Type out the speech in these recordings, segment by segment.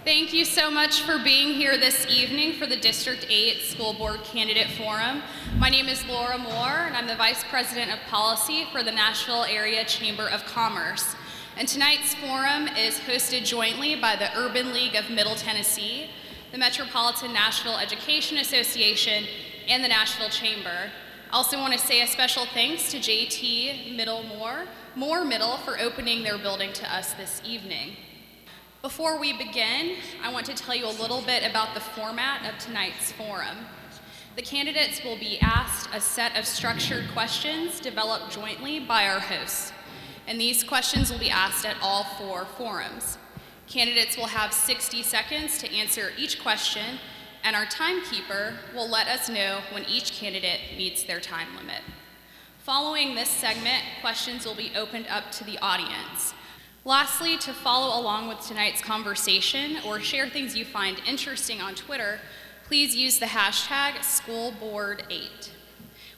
Thank you so much for being here this evening for the District 8 School Board Candidate Forum. My name is Laura Moore, and I'm the Vice President of Policy for the Nashville Area Chamber of Commerce. And tonight's forum is hosted jointly by the Urban League of Middle Tennessee, the Metropolitan Nashville Education Association, and the Nashville Chamber. I also want to say a special thanks to JT Moore Middle for opening their building to us this evening. Before we begin, I want to tell you a little bit about the format of tonight's forum. The candidates will be asked a set of structured questions developed jointly by our hosts, and these questions will be asked at all 4 forums. Candidates will have 60 seconds to answer each question, and our timekeeper will let us know when each candidate meets their time limit. Following this segment, questions will be opened up to the audience. Lastly, to follow along with tonight's conversation or share things you find interesting on Twitter, please use the hashtag SchoolBoard8.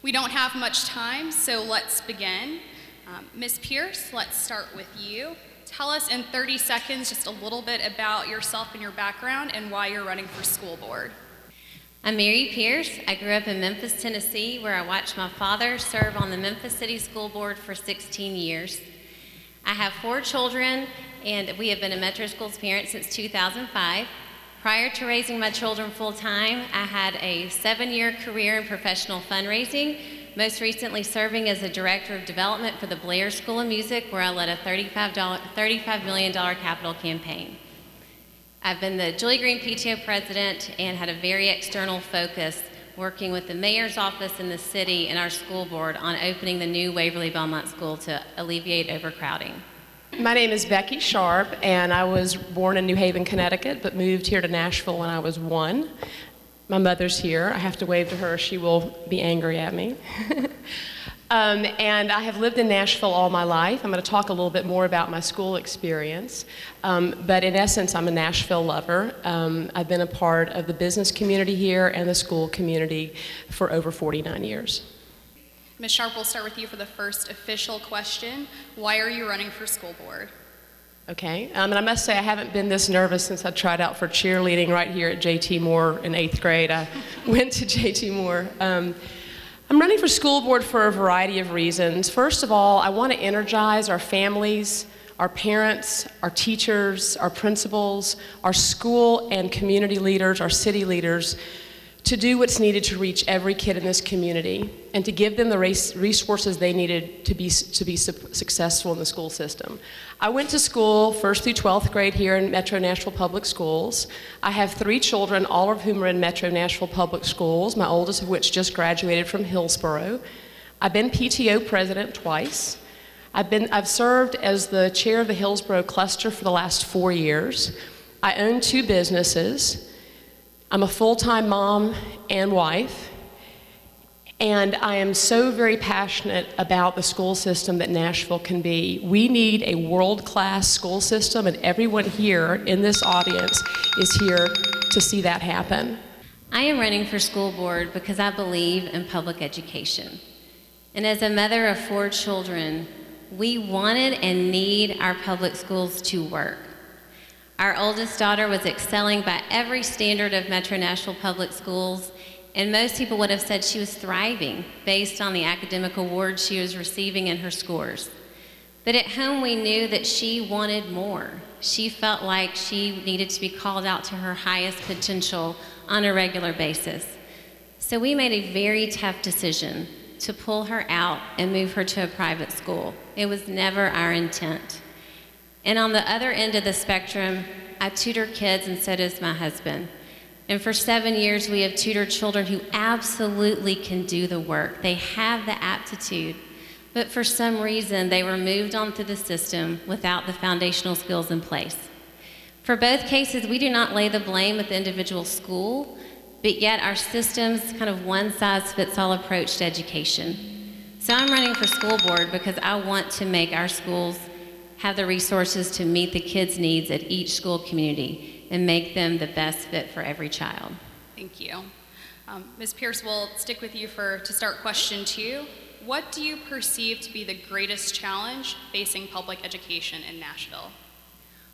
We don't have much time, so let's begin. Ms. Pierce, let's start with you. Tell us in 30 seconds just a little bit about yourself and your background and why you're running for school board. I'm Mary Pierce. I grew up in Memphis, Tennessee, where I watched my father serve on the Memphis City School Board for 16 years. I have 4 children, and we have been a Metro Schools parent since 2005. Prior to raising my children full-time, I had a 7-year career in professional fundraising, most recently serving as the Director of Development for the Blair School of Music, where I led a $35 million capital campaign. I've been the Julie Green PTO President and had a very external focus, working with the mayor's office in the city and our school board on opening the new Waverly Belmont School to alleviate overcrowding. My name is Becky Sharp, and I was born in New Haven, Connecticut, but moved here to Nashville when I was 1. My mother's here. I have to wave to her. She will be angry at me. And I have lived in Nashville all my life. I'm going to talk a little bit more about my school experience. But in essence, I'm a Nashville lover. I've been a part of the business community here and the school community for over 49 years. Ms. Sharp, we'll start with you for the first official question. Why are you running for school board? Okay, and I must say I haven't been this nervous since I tried out for cheerleading right here at JT Moore in 8th grade. I went to JT Moore. I'm running for school board for a variety of reasons. First of all, I want to energize our families, our parents, our teachers, our principals, our school and community leaders, our city leaders, to do what's needed to reach every kid in this community and to give them the resources they needed to be successful in the school system. I went to school 1st through 12th grade here in Metro Nashville Public Schools. I have 3 children, all of whom are in Metro Nashville Public Schools, my oldest of which just graduated from Hillsborough. I've been PTO president twice. I've served as the chair of the Hillsborough cluster for the last 4 years. I own 2 businesses. I'm a full-time mom and wife, and I am so very passionate about the school system that Nashville can be. We need a world-class school system, and everyone here in this audience is here to see that happen. I am running for school board because I believe in public education. And as a mother of 4 children, we wanted and need our public schools to work. Our oldest daughter was excelling by every standard of Metro Nashville Public Schools, and most people would have said she was thriving based on the academic awards she was receiving and her scores. But at home, we knew that she wanted more. She felt like she needed to be called out to her highest potential on a regular basis. So we made a very tough decision to pull her out and move her to a private school. It was never our intent. And on the other end of the spectrum, I tutor kids, and so does my husband. And for 7 years, we have tutored children who absolutely can do the work. They have the aptitude, but for some reason, they were moved on through the system without the foundational skills in place. For both cases, we do not lay the blame at the individual school, but yet our system's kind of one-size-fits-all approach to education. So I'm running for school board because I want to make our schools have the resources to meet the kids' needs at each school community and make them the best fit for every child. Thank you. Ms. Pierce, we'll stick with you to start question 2. What do you perceive to be the greatest challenge facing public education in Nashville?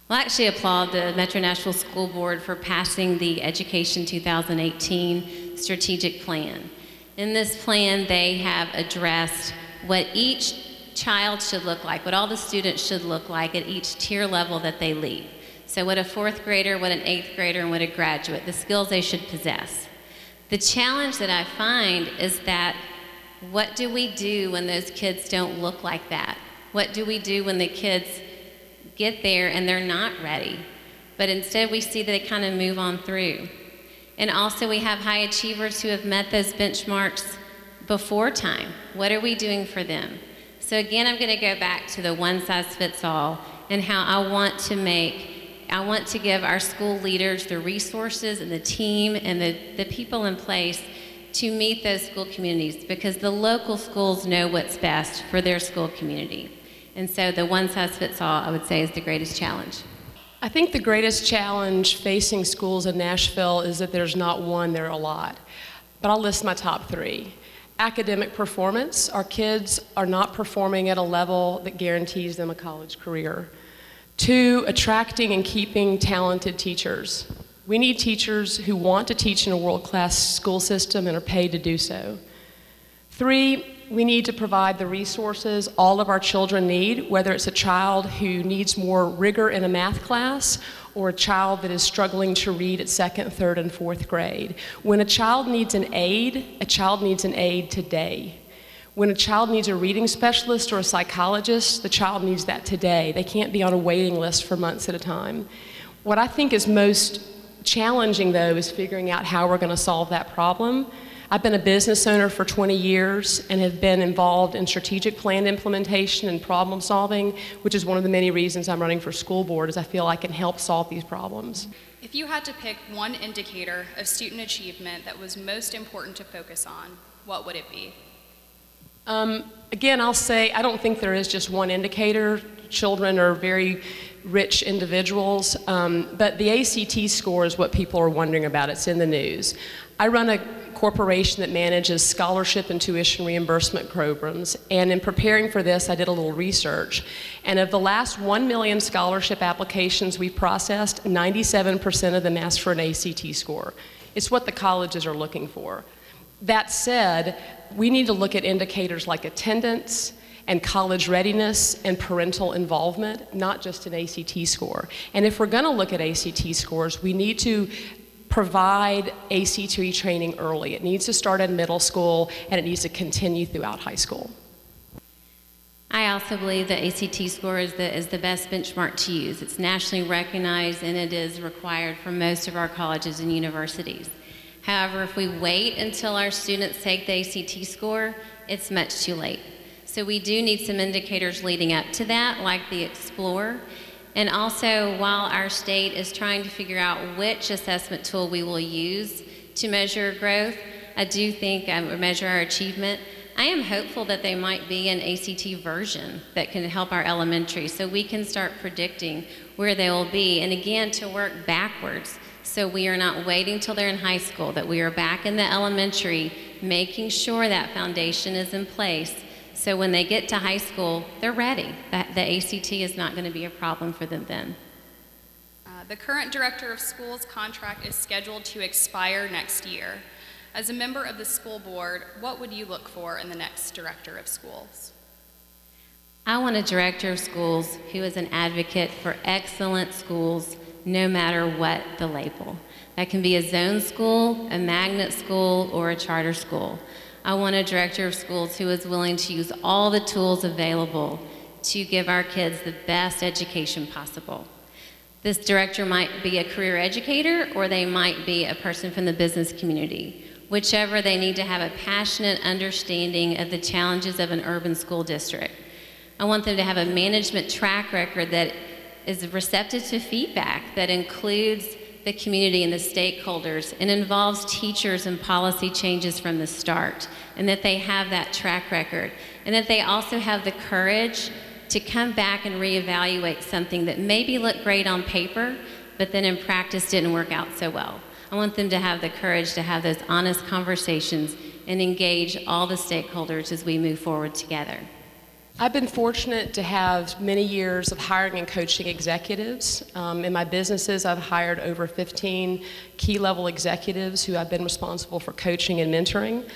Well, I actually applaud the Metro Nashville School Board for passing the Education 2018 strategic plan. In this plan, they have addressed what each child should look like, what all the students should look like at each tier level that they leave. So what a fourth grader, what an eighth grader, and what a graduate, the skills they should possess. The challenge that I find is that what do we do when those kids don't look like that? What do we do when the kids get there and they're not ready? But instead we see that they kind of move on through. And also we have high achievers who have met those benchmarks before time. What are we doing for them? So again, I'm going to go back to the one-size-fits-all and how I want to give our school leaders the resources and the team and the people in place to meet those school communities, because the local schools know what's best for their school community. And so the one-size-fits-all, I would say, is the greatest challenge. I think the greatest challenge facing schools in Nashville is that there's not one, there are a lot. But I'll list my top three. Academic performance. Our kids are not performing at a level that guarantees them a college career. 2, attracting and keeping talented teachers. We need teachers who want to teach in a world-class school system and are paid to do so. 3, we need to provide the resources all of our children need, whether it's a child who needs more rigor in a math class or a child that is struggling to read at 2nd, 3rd, and 4th grade. When a child needs an aid today. When a child needs a reading specialist or a psychologist, the child needs that today. They can't be on a waiting list for months at a time. What I think is most challenging, though, is figuring out how we're going to solve that problem. I've been a business owner for 20 years and have been involved in strategic plan implementation and problem solving, which is one of the many reasons I'm running for school board, is I feel I can help solve these problems. If you had to pick one indicator of student achievement that was most important to focus on, what would it be? Again, I'll say I don't think there is just one indicator. Children are very rich individuals, but the ACT score is what people are wondering about. It's in the news. I run a corporation that manages scholarship and tuition reimbursement programs, and in preparing for this, I did a little research. And of the last 1 million scholarship applications we processed, 97% of them asked for an ACT score. It's what the colleges are looking for. That said, we need to look at indicators like attendance and college readiness and parental involvement, not just an ACT score. And if we're going to look at ACT scores, we need to provide ACT training early. It needs to start in middle school, and it needs to continue throughout high school. I also believe the ACT score is the best benchmark to use. It's nationally recognized, and it is required for most of our colleges and universities. However, if we wait until our students take the ACT score, it's much too late. So we do need some indicators leading up to that, like the Explore. And also, while our state is trying to figure out which assessment tool we will use to measure growth, I do think, measure our achievement, I am hopeful that there might be an ACT version that can help our elementary so we can start predicting where they will be. And again, to work backwards. So we are not waiting till they're in high school, that we are back in the elementary, making sure that foundation is in place. So when they get to high school, they're ready. The ACT is not going to be a problem for them then. The current director of schools contract is scheduled to expire next year. As a member of the school board, what would you look for in the next director of schools? I want a director of schools who is an advocate for excellent schools, no matter what the label. That can be a zone school, a magnet school, or a charter school. I want a director of schools who is willing to use all the tools available to give our kids the best education possible. This director might be a career educator, or they might be a person from the business community. Whichever, they need to have a passionate understanding of the challenges of an urban school district. I want them to have a management track record that is receptive to feedback, that includes the community and the stakeholders, and involves teachers and policy changes from the start, and that they have that track record, and that they also have the courage to come back and reevaluate something that maybe looked great on paper, but then in practice didn't work out so well. I want them to have the courage to have those honest conversations and engage all the stakeholders as we move forward together. I've been fortunate to have many years of hiring and coaching executives. In my businesses, I've hired over 15 key-level executives who I've been responsible for coaching and mentoring.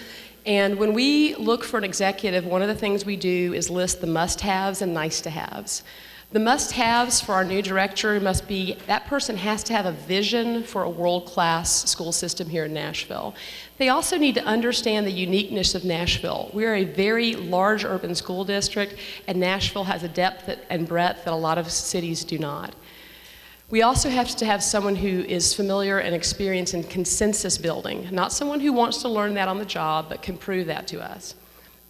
And when we look for an executive, one of the things we do is list the must-haves and nice-to-haves. The must-haves for our new director must be that person has to have a vision for a world-class school system here in Nashville. They also need to understand the uniqueness of Nashville. We are a very large urban school district, and Nashville has a depth and breadth that a lot of cities do not. We also have to have someone who is familiar and experienced in consensus building, not someone who wants to learn that on the job, but can prove that to us.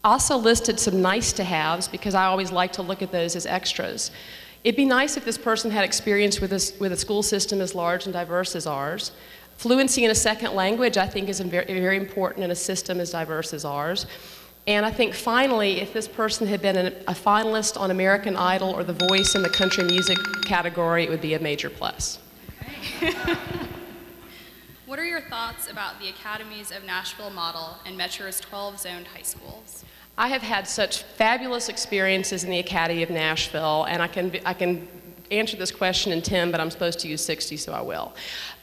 Also listed some nice-to-haves because I always like to look at those as extras. It'd be nice if this person had experience with a school system as large and diverse as ours. Fluency in a second language, I think, is very, very important in a system as diverse as ours. And I think finally, if this person had been a finalist on American Idol or The Voice in the country music category, it would be a major plus. Okay. What are your thoughts about the Academies of Nashville model and Metro's 12 zoned high schools? I have had such fabulous experiences in the Academy of Nashville, and I can answer this question in 10, but I'm supposed to use 60, so I will.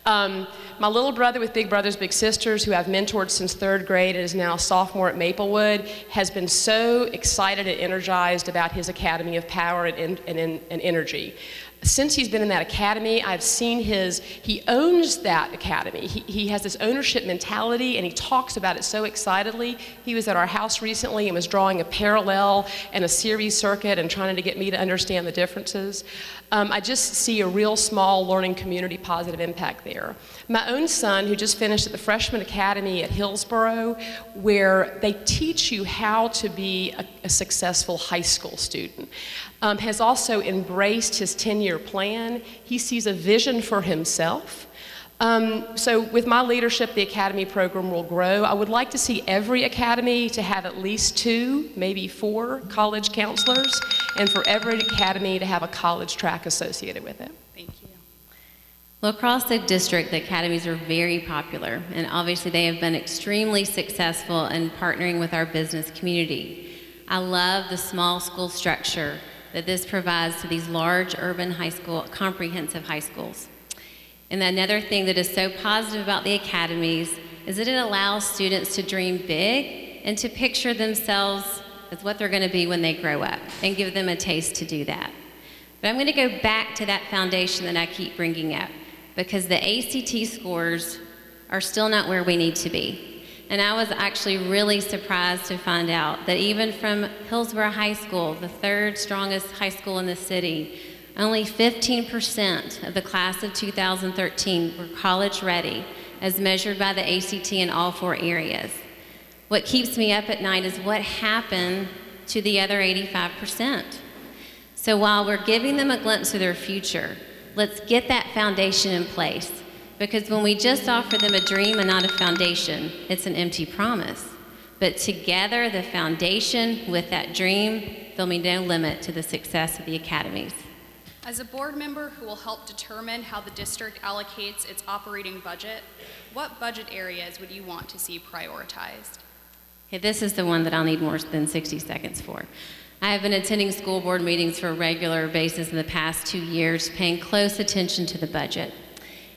My little brother with Big Brothers Big Sisters, who I've mentored since 3rd grade and is now a sophomore at Maplewood, has been so excited and energized about his Academy of Power and energy. Since he's been in that academy, I've seen he owns that academy. He has this ownership mentality, and he talks about it so excitedly. He was at our house recently and was drawing a parallel and a series circuit and trying to get me to understand the differences. I just see a real small learning community positive impact there. My own son, who just finished at the Freshman Academy at Hillsborough, where they teach you how to be a successful high school student, has also embraced his 10-year plan. He sees a vision for himself. So with my leadership, the Academy program will grow. I would like to see every academy to have at least 2, maybe 4 college counselors, and for every academy to have a college track associated with it. Thank you. Well, across the district, the academies are very popular, and obviously they have been extremely successful in partnering with our business community. I love the small school structure that this provides to these large urban high school, comprehensive high schools. And another thing that is so positive about the academies is that it allows students to dream big and to picture themselves as what they're going to be when they grow up and give them a taste to do that. But I'm going to go back to that foundation that I keep bringing up because the ACT scores are still not where we need to be. And I was actually really surprised to find out that even from Hillsborough High School, the 3rd strongest high school in the city, only 15% of the class of 2013 were college ready, as measured by the ACT in all 4 areas. What keeps me up at night is what happened to the other 85%. So while we're giving them a glimpse of their future, let's get that foundation in place. Because when we just offer them a dream and not a foundation, it's an empty promise. But together, the foundation with that dream, there'll be no limit to the success of the academies. As a board member who will help determine how the district allocates its operating budget, what budget areas would you want to see prioritized? Okay, this is the one that I'll need more than 60 seconds for. I have been attending school board meetings for a regular basis in the past 2 years, paying close attention to the budget.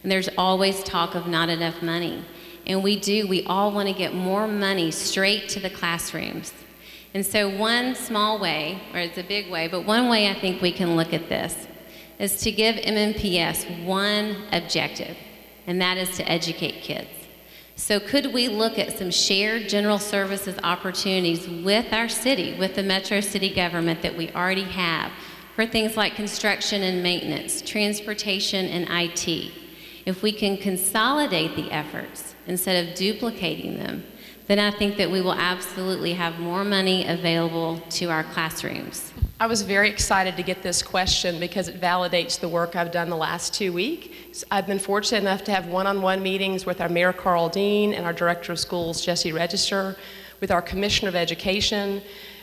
And there's always talk of not enough money. And we all want to get more money straight to the classrooms. And so one small way, or it's a big way, but one way I think we can look at this is to give MMPS one objective, and that is to educate kids. So could we look at some shared general services opportunities with our city, with the Metro City government that we already have, for things like construction and maintenance, transportation and IT? If we can consolidate the efforts instead of duplicating them, then I think that we will absolutely have more money available to our classrooms. I was very excited to get this question because it validates the work I've done the last 2 weeks. I've been fortunate enough to have one-on-one meetings with our Mayor Carl Dean and our Director of Schools, Jesse Register, with our Commissioner of Education,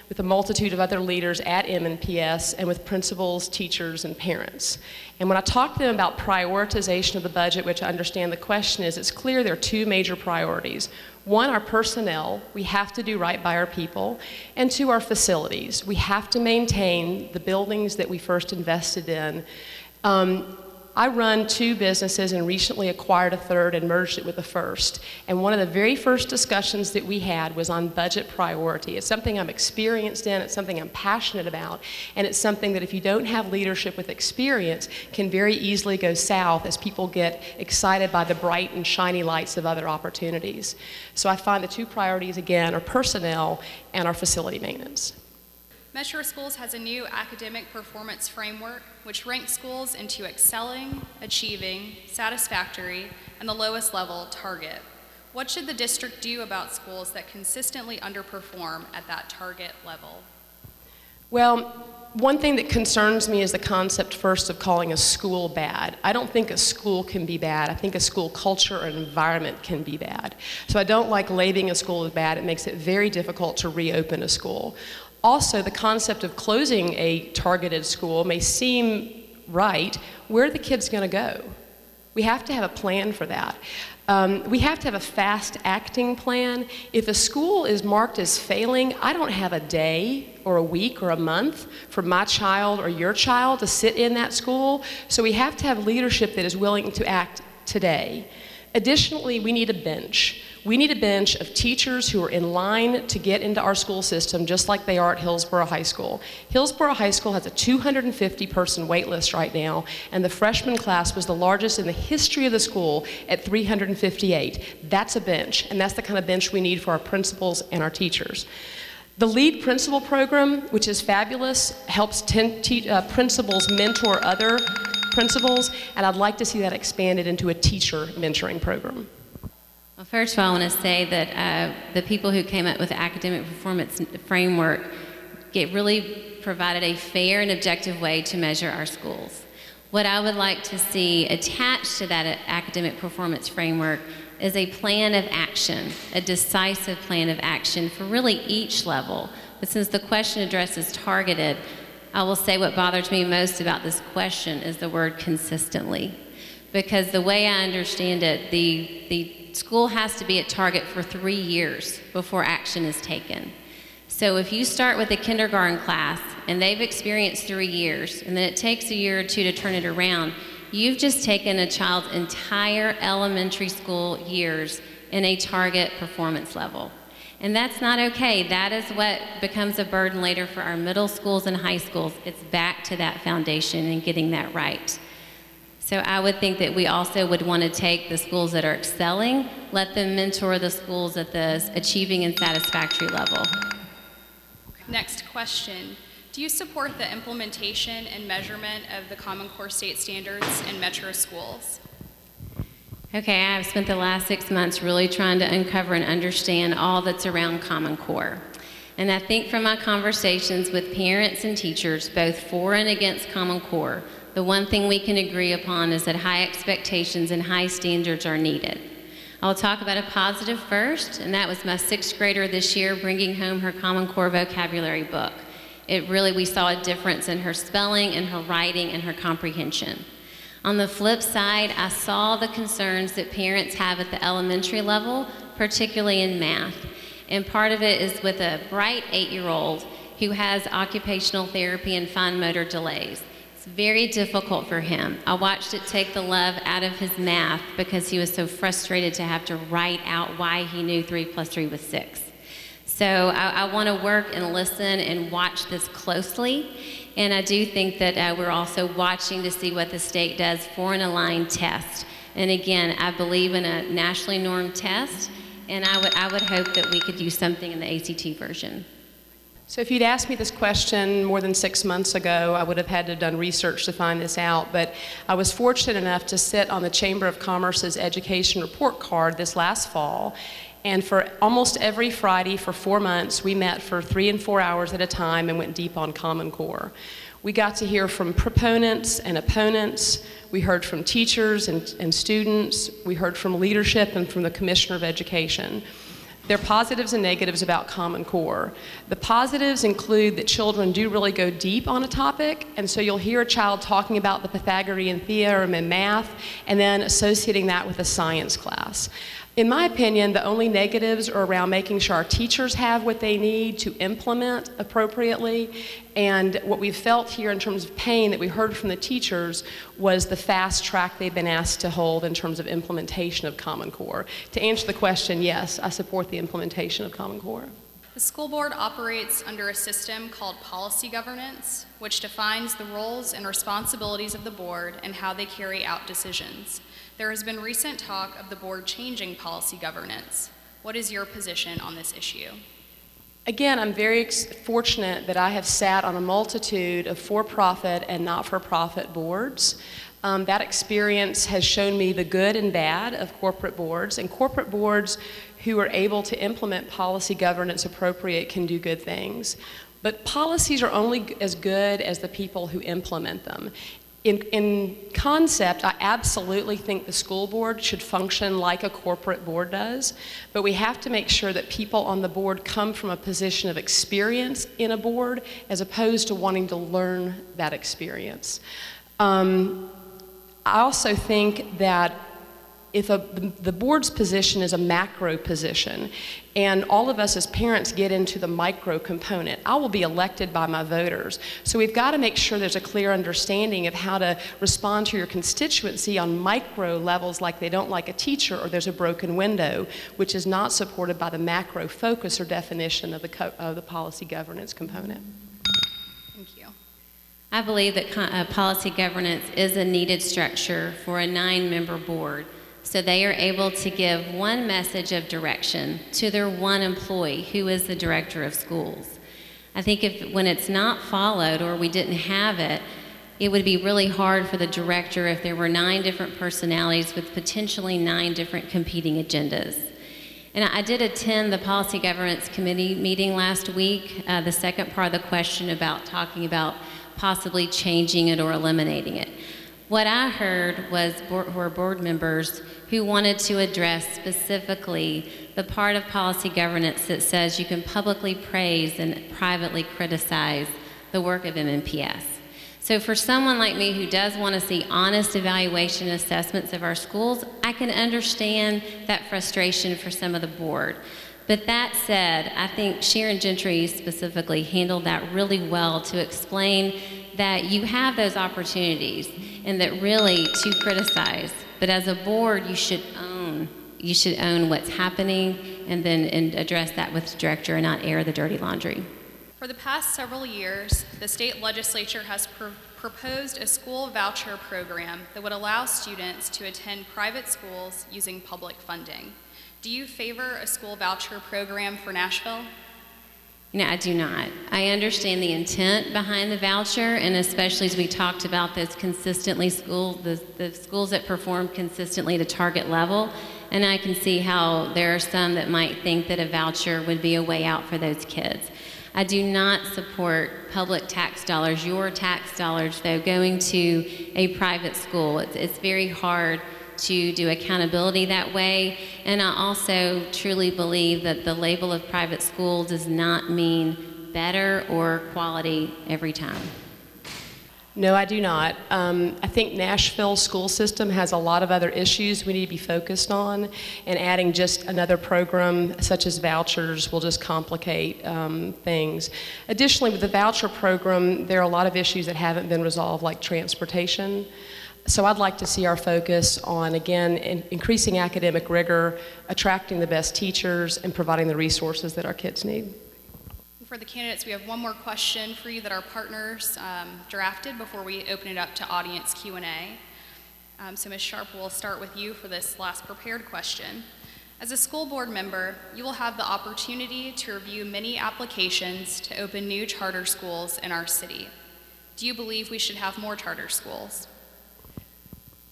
with a multitude of other leaders at MNPS and with principals, teachers, and parents. And when I talk to them about prioritization of the budget, which I understand the question is, it's clear there are two major priorities. One, our personnel. We have to do right by our people. And two, our facilities. We have to maintain the buildings that we first invested in. I run two businesses and recently acquired a third and merged it with a first. And one of the very first discussions that we had was on budget priority. It's something I'm experienced in, it's something I'm passionate about, and it's something that if you don't have leadership with experience can very easily go south as people get excited by the bright and shiny lights of other opportunities. So I find the two priorities again are personnel and our facility maintenance. Metro Schools has a new academic performance framework which ranks schools into excelling, achieving, satisfactory, and the lowest level target. What should the district do about schools that consistently underperform at that target level? Well, one thing that concerns me is the concept first of calling a school bad. I don't think a school can be bad. I think a school culture or environment can be bad. So I don't like labeling a school as bad. It makes it very difficult to reopen a school. Also, the concept of closing a targeted school may seem right. Where are the kids going to go? We have to have a plan for that. We have to have a fast-acting plan. If a school is marked as failing, I don't have a day or a week or a month for my child or your child to sit in that school. So we have to have leadership that is willing to act today. Additionally, we need a bench. We need a bench of teachers who are in line to get into our school system just like they are at Hillsborough High School. Hillsborough High School has a 250-person wait list right now, and the freshman class was the largest in the history of the school at 358. That's a bench, and that's the kind of bench we need for our principals and our teachers. The LEAD Principal Program, which is fabulous, helps principals mentor other principals, and I'd like to see that expanded into a teacher mentoring program. Well, first of all, I want to say that the people who came up with the academic performance framework really provided a fair and objective way to measure our schools. What I would like to see attached to that academic performance framework is a plan of action, a decisive plan of action for really each level. But since the question addresses targeted, I will say what bothers me most about this question is the word consistently. Because the way I understand it, the school has to be at target for 3 years before action is taken. So if you start with a kindergarten class and they've experienced 3 years and then it takes a year or two to turn it around, you've just taken a child's entire elementary school years in a target performance level. And that's not okay. That is what becomes a burden later for our middle schools and high schools. It's back to that foundation and getting that right. So I would think that we also would want to take the schools that are excelling, let them mentor the schools at the achieving and satisfactory level. Next question. Do you support the implementation and measurement of the Common Core state standards in Metro schools? Okay, I've spent the last 6 months really trying to uncover and understand all that's around Common Core. And I think from my conversations with parents and teachers, both for and against Common Core, the one thing we can agree upon is that high expectations and high standards are needed. I'll talk about a positive first, and that was my 6th grader this year bringing home her Common Core vocabulary book. We saw a difference in her spelling, in her writing, and her comprehension. On the flip side, I saw the concerns that parents have at the elementary level, particularly in math. And part of it is with a bright 8-year-old who has occupational therapy and fine motor delays. It's very difficult for him. I watched it take the love out of his math because he was so frustrated to have to write out why he knew 3 + 3 was 6. So I want to work and listen and watch this closely. And I do think that we're also watching to see what the state does for an aligned test. And again, I believe in a nationally normed test, and I would hope that we could do something in the ACT version. So if you'd asked me this question more than 6 months ago, I would have had to have done research to find this out, but I was fortunate enough to sit on the Chamber of Commerce's education report card this last fall, and for almost every Friday for 4 months, we met for 3 and 4 hours at a time and went deep on Common Core. We got to hear from proponents and opponents. We heard from teachers and students. We heard from leadership and from the Commissioner of Education. There are positives and negatives about Common Core. The positives include that children do really go deep on a topic, and so you'll hear a child talking about the Pythagorean theorem in math and then associating that with a science class. In my opinion, the only negatives are around making sure our teachers have what they need to implement appropriately, and what we've felt here in terms of pain that we heard from the teachers was the fast track they've been asked to hold in terms of implementation of Common Core. To answer the question, yes, I support the implementation of Common Core. The school board operates under a system called policy governance, which defines the roles and responsibilities of the board and how they carry out decisions. There has been recent talk of the board changing policy governance. What is your position on this issue? Again, I'm very fortunate that I have sat on a multitude of for-profit and not-for-profit boards. That experience has shown me the good and bad of corporate boards, and corporate boards who are able to implement policy governance appropriate can do good things. But policies are only as good as the people who implement them. In concept, I absolutely think the school board should function like a corporate board does, but we have to make sure that people on the board come from a position of experience in a board as opposed to wanting to learn that experience. I also think that if the board's position is a macro position, and all of us as parents get into the micro component, I will be elected by my voters. So we've got to make sure there's a clear understanding of how to respond to your constituency on micro levels, like they don't like a teacher or there's a broken window, which is not supported by the macro focus or definition of the policy governance component. Thank you. I believe that policy governance is a needed structure for a 9-member board, so they are able to give one message of direction to their one employee, who is the director of schools. I think when it's not followed or we didn't have it, it would be really hard for the director if there were 9 different personalities with potentially 9 different competing agendas. And I did attend the Policy Governance Committee meeting last week, the second part of the question about talking about possibly changing it or eliminating it. What I heard were board members who wanted to address specifically the part of policy governance that says you can publicly praise and privately criticize the work of MNPS. So for someone like me who does want to see honest evaluation assessments of our schools, I can understand that frustration for some of the board. But that said, I think Sharon Gentry specifically handled that really well to explain that you have those opportunities and that really to criticize. But as a board, you should own what's happening and then address that with the director and not air the dirty laundry. For the past several years, the state legislature has proposed a school voucher program that would allow students to attend private schools using public funding. Do you favor a school voucher program for Nashville? No, I do not. I understand the intent behind the voucher, and especially as we talked about those consistently the schools that perform consistently to target level, and I can see how there are some that might think that a voucher would be a way out for those kids. I do not support public tax dollars, your tax dollars, though, going to a private school. It's very hard to do accountability that way, and I also truly believe that the label of private school does not mean better or quality every time. No, I do not. I think Nashville's school system has a lot of other issues we need to be focused on, and adding just another program such as vouchers will just complicate things. Additionally, with the voucher program, there are a lot of issues that haven't been resolved, like transportation. So I'd like to see our focus on, again, increasing academic rigor, attracting the best teachers, and providing the resources that our kids need. For the candidates, we have one more question for you that our partners drafted before we open it up to audience Q&A. So Ms. Sharp, we'll start with you for this last prepared question. As a school board member, you will have the opportunity to review many applications to open new charter schools in our city. Do you believe we should have more charter schools?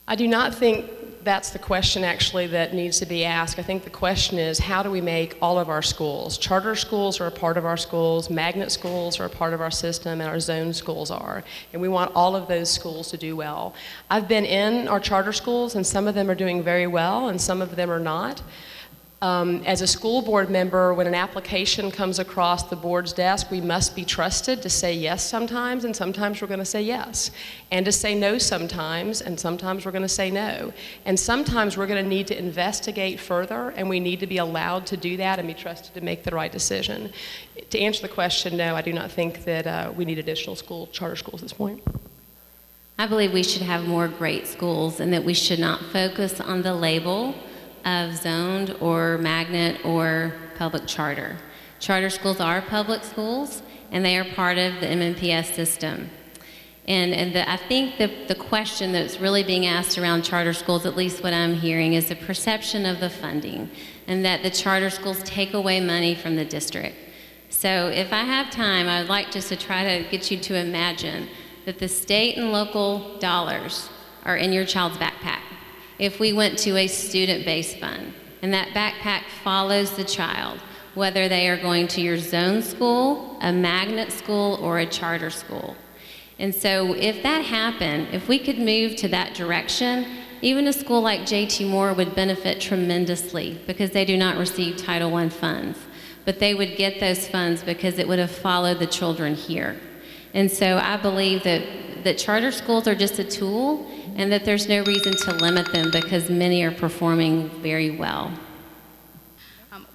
I do not think that's the question actually that needs to be asked. I think the question is, how do we make all of our schools? Charter schools are a part of our schools, magnet schools are a part of our system, and our zone schools are. And we want all of those schools to do well. I've been in our charter schools, and some of them are doing very well, and some of them are not. As a school board member, when an application comes across the board's desk, we must be trusted to say yes sometimes, and sometimes we're going to say yes, and to say no sometimes, and sometimes we're going to say no. And sometimes we're going to need to investigate further, and we need to be allowed to do that and be trusted to make the right decision. To answer the question, no, I do not think that we need additional charter schools at this point. I believe we should have more great schools and that we should not focus on the label of zoned or magnet or public charter. Charter schools are public schools and they are part of the MNPS system. And I think the question that's really being asked around charter schools, at least what I'm hearing, is the perception of the funding and that the charter schools take away money from the district. So if I have time, I would like just to try to get you to imagine that the state and local dollars are in your child's backpack. If we went to a student-based fund, and that backpack follows the child, whether they are going to your zone school, a magnet school, or a charter school. And so if that happened, if we could move to that direction, even a school like J.T. Moore would benefit tremendously because they do not receive Title I funds. But they would get those funds because it would have followed the children here. And so I believe that charter schools are just a tool and that there's no reason to limit them because many are performing very well.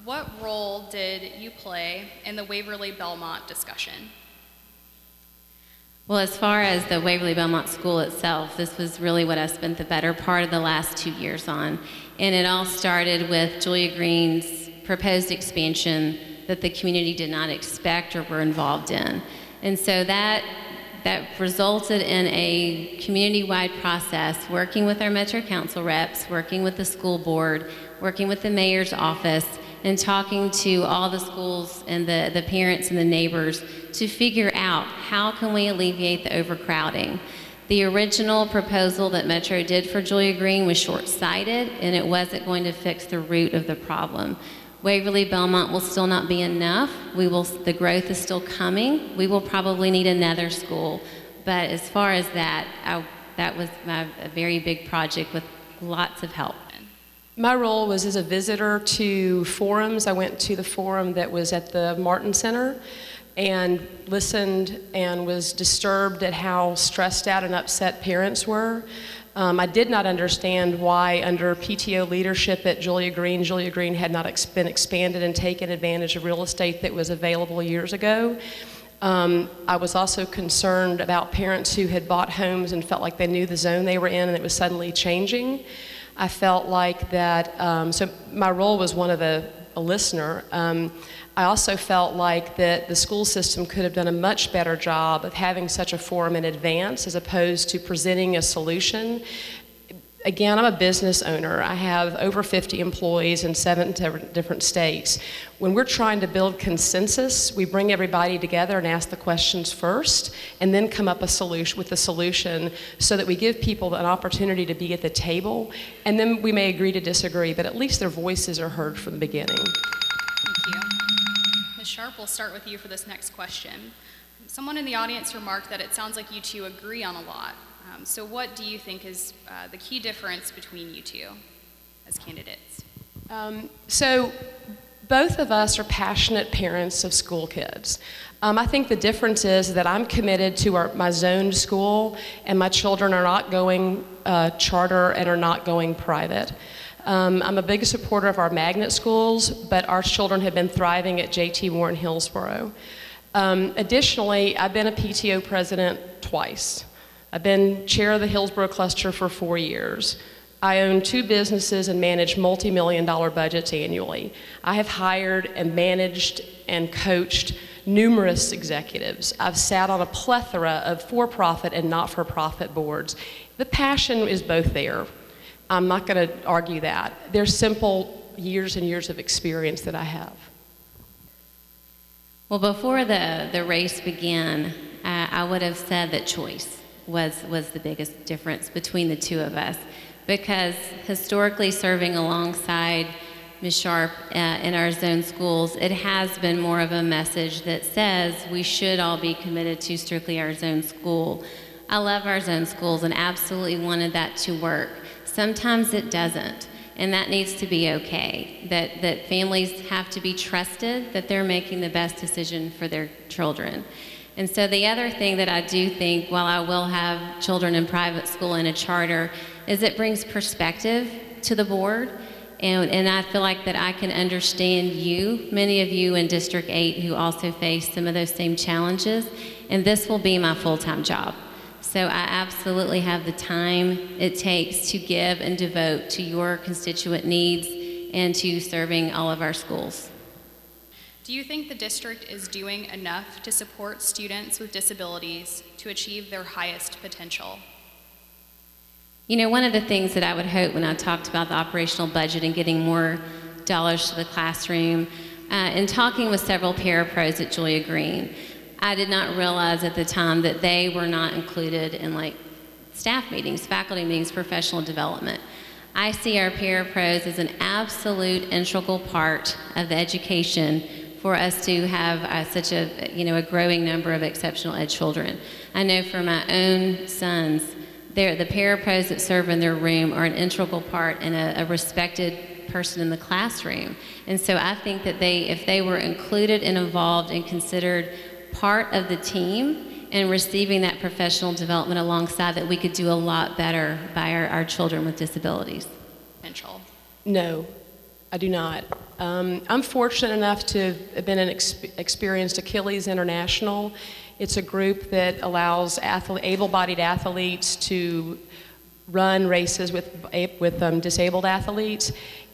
What role did you play in the Waverly Belmont discussion? Well, as far as the Waverly Belmont School itself, this was really what I spent the better part of the last 2 years on. And it all started with Julia Green's proposed expansion that the community did not expect or were involved in. And so that resulted in a community-wide process, working with our Metro Council reps, working with the school board, working with the mayor's office, and talking to all the schools and the parents and the neighbors to figure out how can we alleviate the overcrowding. The original proposal that Metro did for Julia Green was short-sighted, and it wasn't going to fix the root of the problem. Waverly Belmont will still not be enough. The growth is still coming. We will probably need another school. But as far as that was a very big project with lots of help. My role was as a visitor to forums. I went to the forum that was at the Martin Center and listened and was disturbed at how stressed out and upset parents were. I did not understand why under PTO leadership at Julia Green had not been expanded and taken advantage of real estate that was available years ago. I was also concerned about parents who had bought homes and felt like they knew the zone they were in and it was suddenly changing. I felt like that, so my role was one of a listener. I also felt like that the school system could have done a much better job of having such a forum in advance as opposed to presenting a solution. Again, I'm a business owner. I have over 50 employees in 7 different states. When we're trying to build consensus, we bring everybody together and ask the questions first, and then come up with a solution so that we give people an opportunity to be at the table, and then we may agree to disagree, but at least their voices are heard from the beginning. Thank you. Ms. Sharp, we'll start with you for this next question. Someone in the audience remarked that it sounds like you two agree on a lot. So what do you think is the key difference between you two as candidates? So both of us are passionate parents of school kids. I think the difference is that I'm committed to my zoned school, and my children are not going charter and are not going private. I'm a big supporter of our magnet schools, but our children have been thriving at J.T. Moore in Hillsborough. Additionally, I've been a PTO president twice. I've been chair of the Hillsborough cluster for 4 years. I own 2 businesses and manage multi-million-dollar budgets annually. I have hired and managed and coached numerous executives. I've sat on a plethora of for-profit and not-for-profit boards. The passion is both there. I'm not going to argue that. There's simple years and years of experience that I have. Well, before the race began, I would have said that choice was the biggest difference between the two of us, because historically serving alongside Ms. Sharp in our zone schools, it has been more of a message that says we should all be committed to strictly our zone school. I love our zone schools and absolutely wanted that to work. Sometimes it doesn't. And that needs to be okay, that families have to be trusted that they're making the best decision for their children. And so the other thing that I do think, while I will have children in private school and a charter, is it brings perspective to the board. And I feel like that I can understand you, many of you in District 8 who also face some of those same challenges, and this will be my full-time job. So I absolutely have the time it takes to give and devote to your constituent needs and to serving all of our schools. Do you think the district is doing enough to support students with disabilities to achieve their highest potential? You know, one of the things that I would hope when I talked about the operational budget and getting more dollars to the classroom, and talking with several parapros at Julia Green, I did not realize at the time that they were not included in like staff meetings, faculty meetings, professional development. I see our parapros as an absolute integral part of the education for us to have such a, a growing number of exceptional ed children. I know for my own sons, the parapros that serve in their room are an integral part and a respected person in the classroom. And so I think that if they were included and involved and considered part of the team and receiving that professional development alongside, that we could do a lot better by our children with disabilities. Potential. No, I do not. I'm fortunate enough to have been experienced Achilles International. It's a group that allows able-bodied athletes to run races with disabled athletes.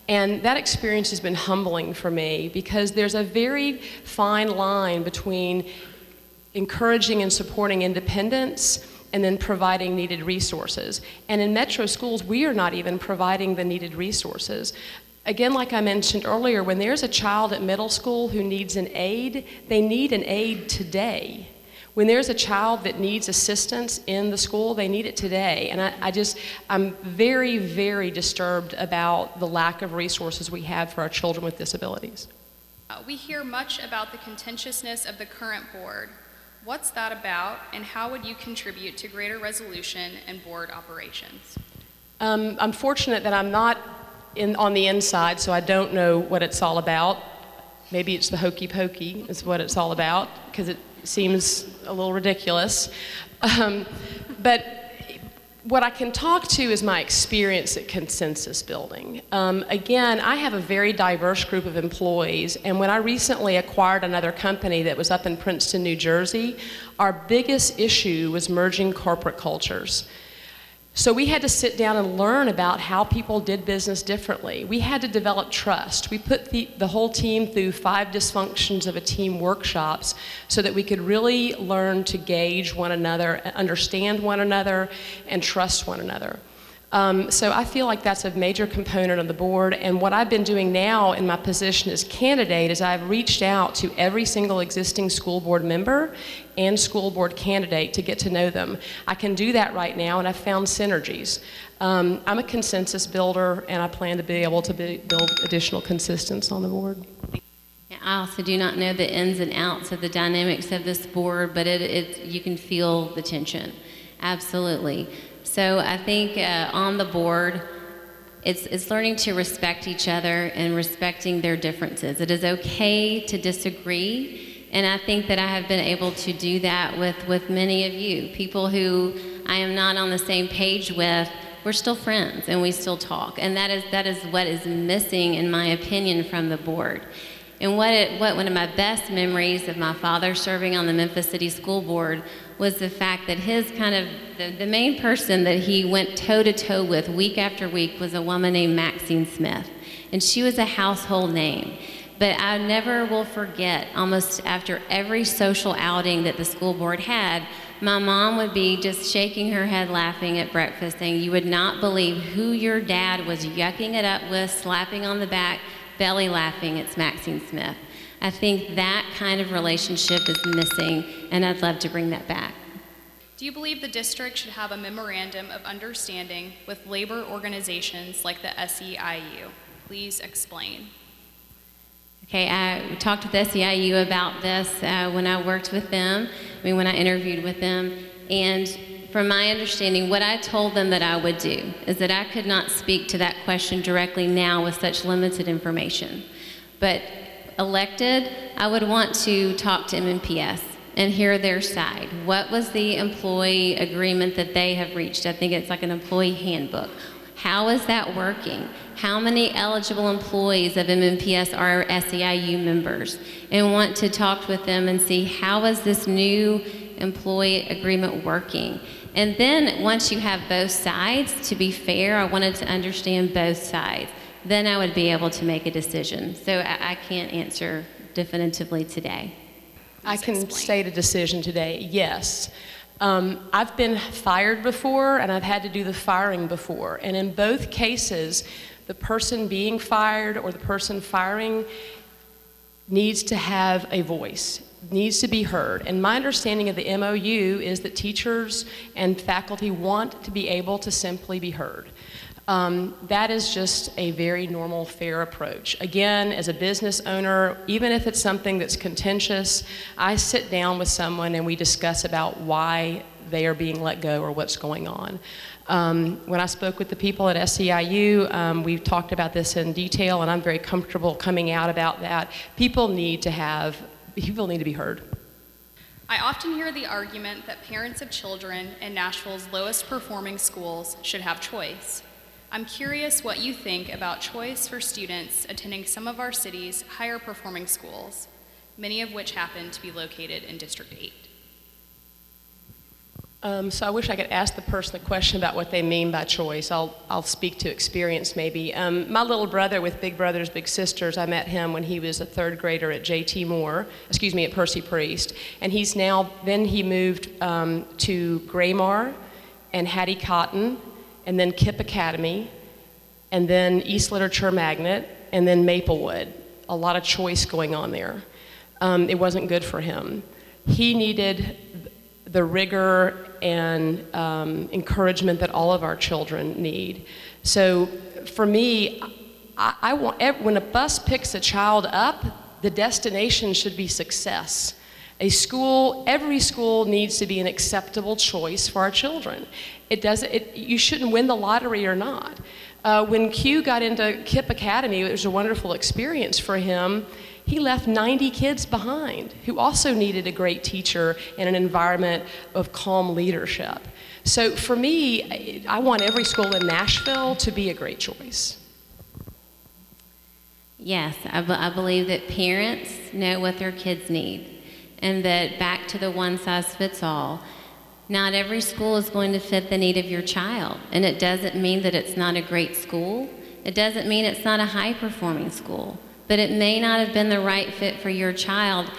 And that experience has been humbling for me, because there's a very fine line between encouraging and supporting independence and then providing needed resources. And in metro schools, we are not even providing the needed resources. Again, like I mentioned earlier, when there's a child at middle school who needs an aid, they need an aid today. When there's a child that needs assistance in the school, they need it today. And I'm very, very disturbed about the lack of resources we have for our children with disabilities. We hear much about the contentiousness of the current board. What's that about, and how would you contribute to greater resolution and board operations? I'm fortunate that I'm not on the inside, so I don't know what it's all about. Maybe it's the hokey pokey is what it's all about, because it seems a little ridiculous. But what I can talk to is my experience at consensus building. Again, I have a very diverse group of employees, and when I recently acquired another company that was up in Princeton, New Jersey, our biggest issue was merging corporate cultures. So we had to sit down and learn about how people did business differently. We had to develop trust. We put the whole team through 5 dysfunctions of a team workshops so that we could really learn to gauge one another, understand one another, and trust one another. So I feel like that's a major component of the board, and what I've been doing now in my position as candidate is I've reached out to every single existing school board member and school board candidate to get to know them. I can do that right now, and I've found synergies. I'm a consensus builder, and I plan to be able to build additional consistency on the board. I also do not know the ins and outs of the dynamics of this board, but you can feel the tension, absolutely. So I think on the board, it's learning to respect each other and respecting their differences. It is okay to disagree, and I think that I have been able to do that with many of you. People who I am not on the same page with, we're still friends and we still talk, and that is what is missing, in my opinion, from the board. And one of my best memories of my father serving on the Memphis City School Board was the fact that his the main person that he went toe-to-toe with week after week was a woman named Maxine Smith. And she was a household name. But I never will forget, almost after every social outing that the school board had, my mom would be just shaking her head laughing at breakfast, saying, "You would not believe who your dad was yucking it up with, slapping on the back, belly laughing. It's Maxine Smith." I think that kind of relationship is missing, and I'd love to bring that back. Do you believe the district should have a memorandum of understanding with labor organizations like the SEIU? Please explain. Okay, I talked with SEIU about this when I worked with them, when I interviewed with them, and from my understanding, what I told them that I would do is that I could not speak to that question directly now with such limited information. But elected, I would want to talk to MNPS and hear their side. What was the employee agreement that they have reached? I think it's like an employee handbook. How is that working? How many eligible employees of MNPS are SEIU members? And want to talk with them and see how is this new employee agreement working? And then once you have both sides, to be fair, I wanted to understand both sides. Then I would be able to make a decision. So I can't answer definitively today. I can state a decision today, yes. I've been fired before, and I've had to do the firing before. And in both cases, the person being fired or the person firing needs to have a voice, needs to be heard. And my understanding of the MOU is that teachers and faculty want to be able to simply be heard. That is just a very normal, fair approach. Again, as a business owner, even if it's something that's contentious, I sit down with someone and we discuss about why they are being let go or what's going on. When I spoke with the people at SEIU, we talked about this in detail, and I'm very comfortable coming out about that. People need to be heard. I often hear the argument that parents of children in Nashville's lowest performing schools should have choice. I'm curious what you think about choice for students attending some of our city's higher performing schools, many of which happen to be located in District 8. So I wish I could ask the person the question about what they mean by choice. I'll speak to experience maybe. My little brother with Big Brothers Big Sisters, I met him when he was a third grader at at Percy Priest. And then he moved to Graymar and Hattie Cotton, and then KIPP Academy, and then East Literature Magnet, and then Maplewood. A lot of choice going on there. It wasn't good for him. He needed the rigor and encouragement that all of our children need. So for me, I want, when a bus picks a child up, the destination should be success. Every school needs to be an acceptable choice for our children. You shouldn't win the lottery or not. When Q got into KIPP Academy, it was a wonderful experience for him. He left 90 kids behind who also needed a great teacher and an environment of calm leadership. So for me, I want every school in Nashville to be a great choice. Yes, I believe that parents know what their kids need, and that back to the one-size-fits-all, not every school is going to fit the need of your child, and it doesn't mean that it's not a great school. It doesn't mean it's not a high-performing school, but it may not have been the right fit for your child,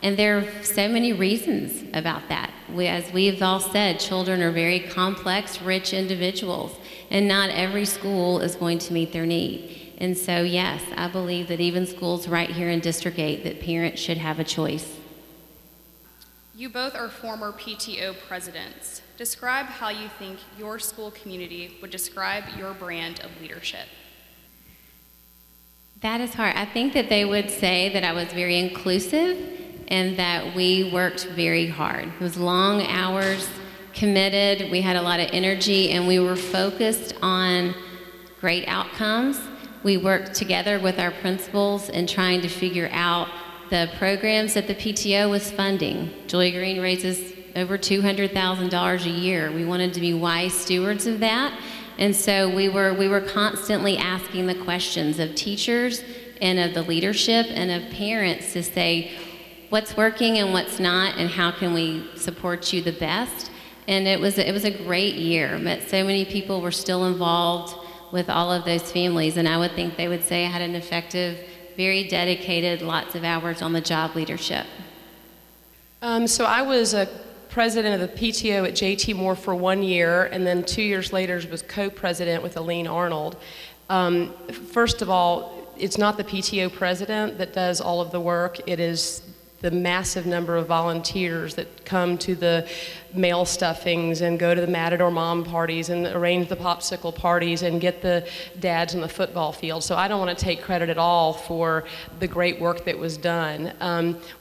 and there are so many reasons about that. As we've all said, children are very complex, rich individuals, and not every school is going to meet their need. And so, yes, I believe that even schools right here in District 8, that parents should have a choice. You both are former PTO presidents. Describe how you think your school community would describe your brand of leadership. That is hard. I think that they would say that I was very inclusive and that we worked very hard. It was long hours, committed, we had a lot of energy, and we were focused on great outcomes. We worked together with our principals in trying to figure out the programs that the PTO was funding. Julia Green raises over $200,000 a year. We wanted to be wise stewards of that. And so we were constantly asking the questions of teachers and of the leadership and of parents to say what's working and what's not, and how can we support you the best. And it was a great year. Met so many people were still involved with all of those families, and I would think they would say I had an effective, very dedicated, lots of hours on the job leadership. So I was a president of the PTO at JT Moore for 1 year, and then 2 years later was co-president with Aline Arnold. First of all, it's not the PTO president that does all of the work. It is the massive number of volunteers that come to the mail stuffings and go to the Matador Mom parties and arrange the popsicle parties and get the dads on the football field. So I don't want to take credit at all for the great work that was done.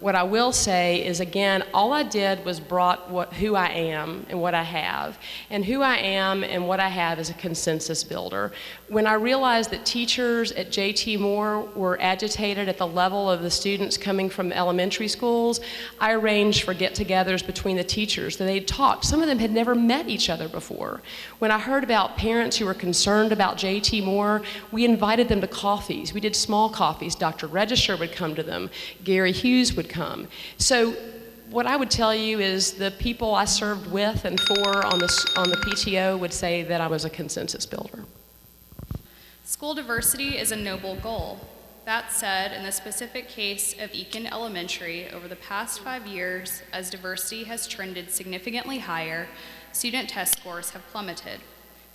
What I will say is, again, all I did was brought who I am and what I have. And who I am and what I have is a consensus builder. When I realized that teachers at JT Moore were agitated at the level of the students coming from elementary schools, I arranged for get-togethers between the teachers that they'd talked. Some of them had never met each other before. When I heard about parents who were concerned about JT Moore, we invited them to coffees. We did small coffees. Dr. Register would come to them. Gary Hughes would come. So what I would tell you is the people I served with and for on the PTO would say that I was a consensus builder. School diversity is a noble goal. That said, in the specific case of Eakin Elementary, over the past 5 years, as diversity has trended significantly higher, student test scores have plummeted.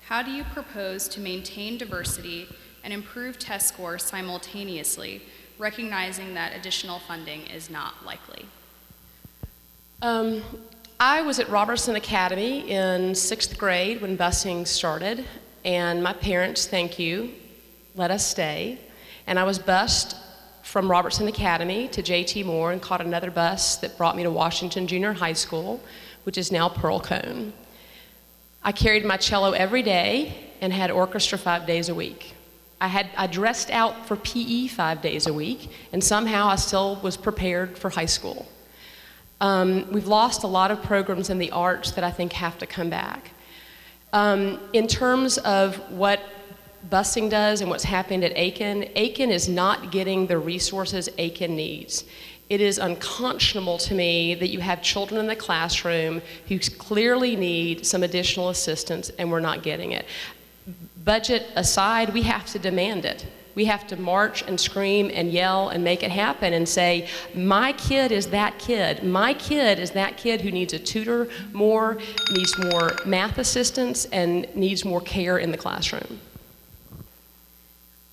How do you propose to maintain diversity and improve test scores simultaneously, recognizing that additional funding is not likely? I was at Robertson Academy in 6th grade when busing started, and my parents, thank you, let us stay. And I was bused from Robertson Academy to JT Moore and caught another bus that brought me to Washington Junior High School, which is now Pearl Cone. I carried my cello every day and had orchestra 5 days a week. I dressed out for PE 5 days a week, and somehow I still was prepared for high school. We've lost a lot of programs in the arts that I think have to come back. In terms of what busing does and what's happened at Aiken, Aiken is not getting the resources Aiken needs. It is unconscionable to me that you have children in the classroom who clearly need some additional assistance and we're not getting it. Budget aside, we have to demand it. We have to march and scream and yell and make it happen and say, my kid is that kid. My kid is that kid who needs a tutor more, needs more math assistance, and needs more care in the classroom.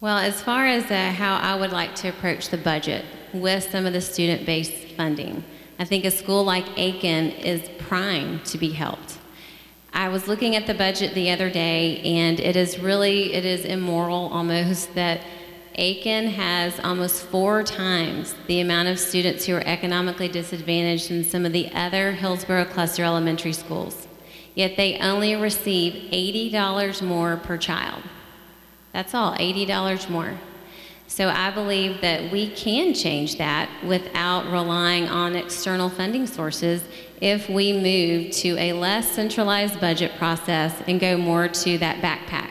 Well, as far as how I would like to approach the budget with some of the student-based funding, I think a school like Aiken is primed to be helped. I was looking at the budget the other day, and it is immoral almost that Aiken has almost 4 times the amount of students who are economically disadvantaged than some of the other Hillsborough cluster elementary schools. Yet they only receive $80 more per child. That's all, $80 more. So I believe that we can change that without relying on external funding sources if we move to a less centralized budget process and go more to that backpack,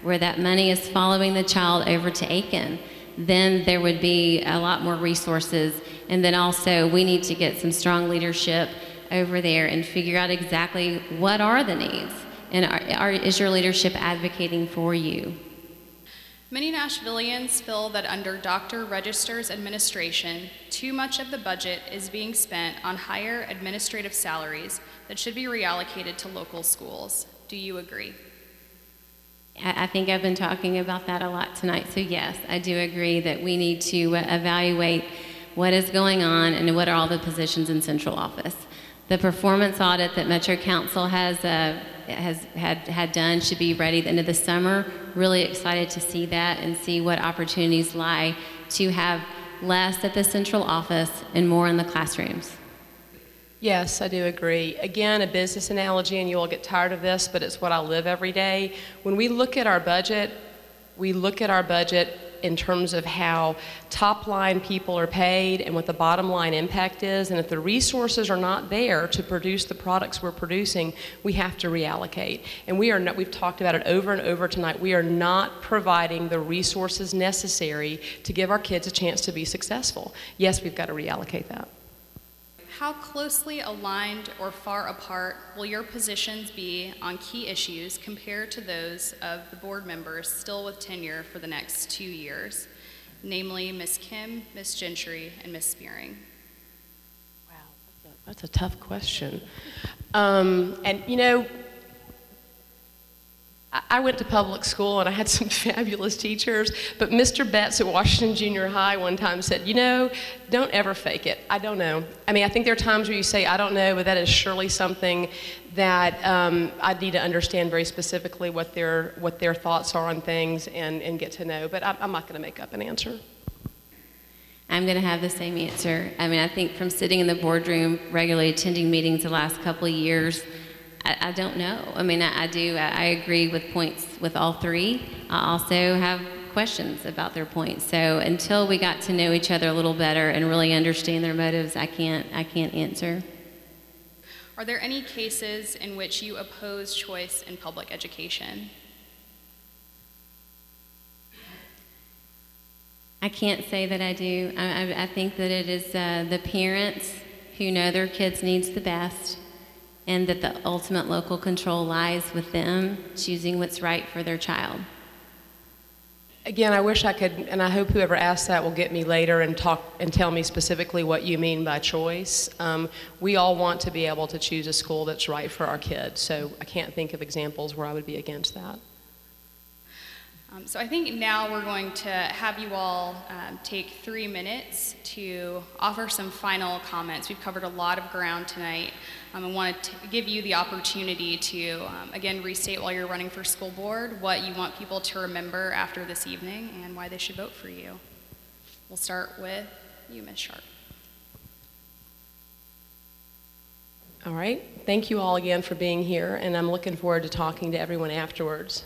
where that money is following the child over to Aiken. Then there would be a lot more resources. And then also we need to get some strong leadership over there and figure out exactly what are the needs. And is your leadership advocating for you? Many Nashvillians feel that under Dr. Register's administration, too much of the budget is being spent on higher administrative salaries that should be reallocated to local schools. Do you agree? I think I've been talking about that a lot tonight, so yes, I do agree that we need to evaluate what is going on and what are all the positions in central office. The performance audit that Metro Council has had done should be ready at the end of the summer. Really excited to see that and see what opportunities lie to have less at the central office and more in the classrooms. Yes, I do agree. Again, a business analogy, and you will get tired of this, but it's what I live every day. When we look at our budget, we look at our budget in terms of how top line people are paid and what the bottom line impact is. And if the resources are not there to produce the products we're producing, we have to reallocate. And we are not, we've talked about it over and over tonight, we are not providing the resources necessary to give our kids a chance to be successful. Yes, we've got to reallocate that. How closely aligned or far apart will your positions be on key issues compared to those of the board members still with tenure for the next 2 years, namely Ms. Kim, Ms. Gentry, and Ms. Spearing? Wow, that's a tough question. And you know, I went to public school and I had some fabulous teachers, but Mr. Betts at Washington Junior High one time said, you know, don't ever fake it. I don't know. I mean, I think there are times where you say, I don't know, but that is surely something that I need to understand very specifically what their thoughts are on things and get to know. But I'm not going to make up an answer. I'm going to have the same answer. I mean, I think from sitting in the boardroom, regularly attending meetings the last couple of years, I don't know. I mean, I agree with points with all three. I also have questions about their points. So until we got to know each other a little better and really understand their motives, I can't answer. Are there any cases in which you oppose choice in public education? I can't say that I do. I think that it is the parents who know their kids' needs the best, and that the ultimate local control lies with them choosing what's right for their child. Again, I wish I could, and I hope whoever asked that will get me later and talk and tell me specifically what you mean by choice. We all want to be able to choose a school that's right for our kids, so I can't think of examples where I would be against that. So I think now we're going to have you all take 3 minutes to offer some final comments. We've covered a lot of ground tonight. I wanted to give you the opportunity to, again, restate while you're running for school board what you want people to remember after this evening and why they should vote for you. We'll start with you, Ms. Sharp. All right. Thank you all again for being here, and I'm looking forward to talking to everyone afterwards.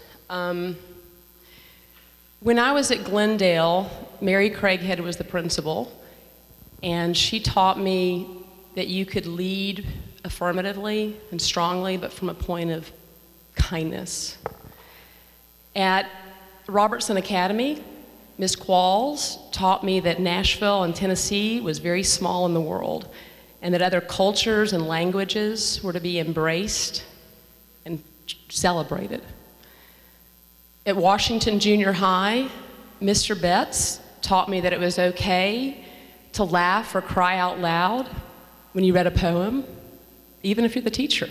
When I was at Glendale, Mary Craighead was the principal, and she taught me that you could lead affirmatively and strongly, but from a point of kindness. At Robertson Academy, Ms. Qualls taught me that Nashville and Tennessee was very small in the world, and that other cultures and languages were to be embraced and celebrated. At Washington Junior High, Mr. Betts taught me that it was okay to laugh or cry out loud when you read a poem, even if you're the teacher.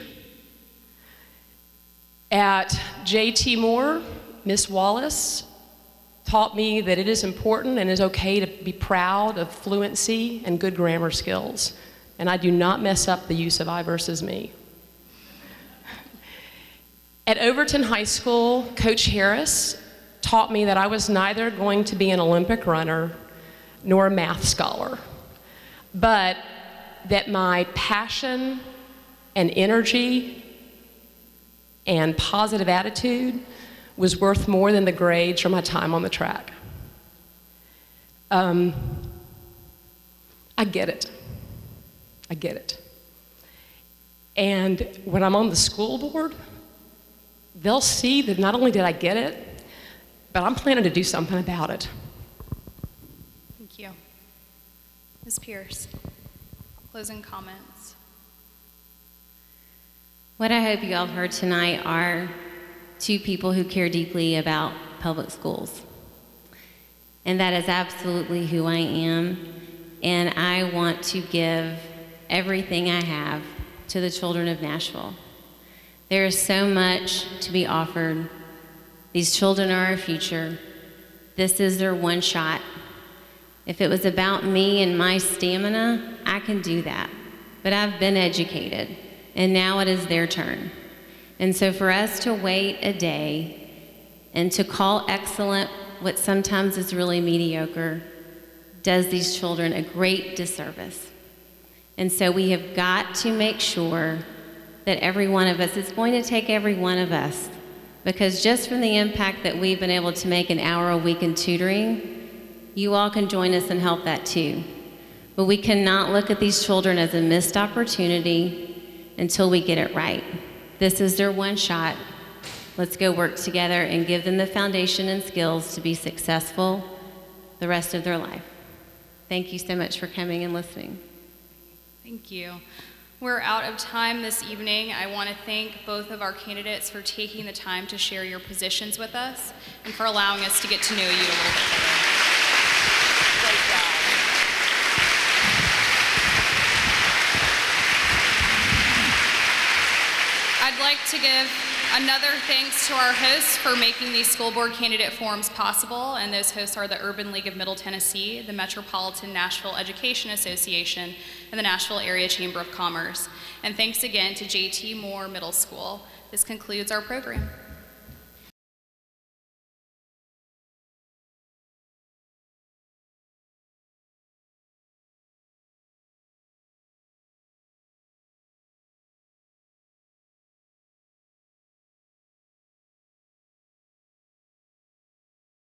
At J.T. Moore, Miss Wallace taught me that it is important and is okay to be proud of fluency and good grammar skills, and I do not mess up the use of I versus me. At Overton High School, Coach Harris taught me that I was neither going to be an Olympic runner nor a math scholar, but that my passion and energy and positive attitude was worth more than the grades or my time on the track. I get it. I get it. And when I'm on the school board, they'll see that not only did I get it, but I'm planning to do something about it. Thank you. Ms. Pierce, closing comments. What I hope you all have heard tonight are two people who care deeply about public schools. And that is absolutely who I am. And I want to give everything I have to the children of Nashville. There is so much to be offered. These children are our future. This is their one shot. If it was about me and my stamina, I can do that. But I've been educated, and now it is their turn. And so for us to wait a day and to call excellent what sometimes is really mediocre does these children a great disservice. And so we have got to make sure that every one of us, it's going to take every one of us, because just from the impact that we've been able to make an hour a week in tutoring, you all can join us and help that too. But we cannot look at these children as a missed opportunity until we get it right. This is their one shot. Let's go work together and give them the foundation and skills to be successful the rest of their life. Thank you so much for coming and listening. Thank you. We're out of time this evening. I want to thank both of our candidates for taking the time to share your positions with us and for allowing us to get to know you a little bit better. Great job. I'd like to give Another thanks to our hosts for making these school board candidate forums possible, and those hosts are the Urban League of Middle Tennessee, the Metropolitan Nashville Education Association, and the Nashville Area Chamber of Commerce. And thanks again to J.T. Moore Middle School. This concludes our program.